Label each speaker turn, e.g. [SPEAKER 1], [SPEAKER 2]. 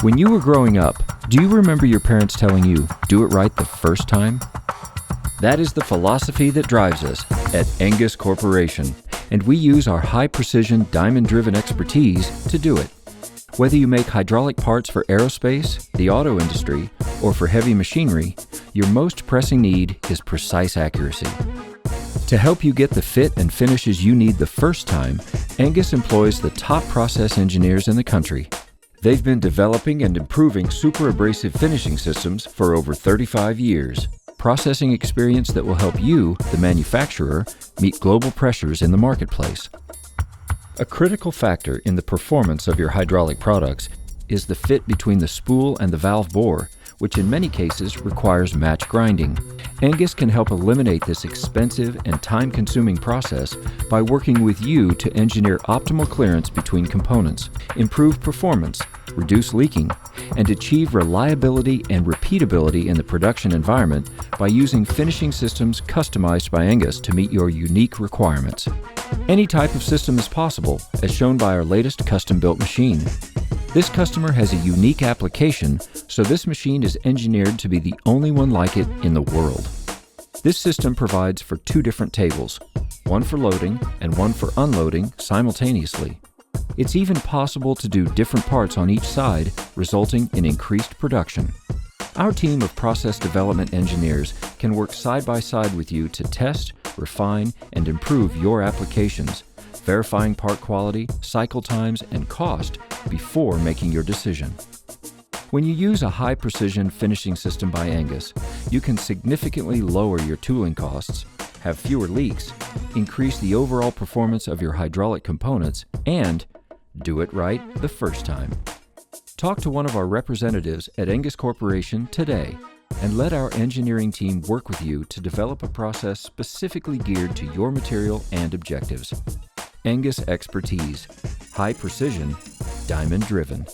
[SPEAKER 1] When you were growing up, do you remember your parents telling you, do it right the first time? That is the philosophy that drives us at Engis Corporation, and we use our high-precision, diamond-driven expertise to do it. Whether you make hydraulic parts for aerospace, the auto industry, or for heavy machinery, your most pressing need is precise accuracy. To help you get the fit and finishes you need the first time, Engis employs the top process engineers in the country. They've been developing and improving super abrasive finishing systems for over 35 years. Processing experience that will help you, the manufacturer, meet global pressures in the marketplace. A critical factor in the performance of your hydraulic products is the fit between the spool and the valve bore, which in many cases requires match grinding. Engis can help eliminate this expensive and time-consuming process by working with you to engineer optimal clearance between components, improve performance, reduce leaking, and achieve reliability and repeatability in the production environment by using finishing systems customized by Engis to meet your unique requirements. Any type of system is possible, as shown by our latest custom-built machine. This customer has a unique application, so this machine is engineered to be the only one like it in the world. This system provides for two different tables, one for loading and one for unloading simultaneously. It's even possible to do different parts on each side, resulting in increased production. Our team of process development engineers can work side by side with you to test, refine, and improve your applications, verifying part quality, cycle times, and cost before making your decision. When you use a high-precision finishing system by Engis, you can significantly lower your tooling costs, have fewer leaks, increase the overall performance of your hydraulic components, and do it right the first time. Talk to one of our representatives at Engis Corporation today and let our engineering team work with you to develop a process specifically geared to your material and objectives. Engis expertise, high precision, diamond driven.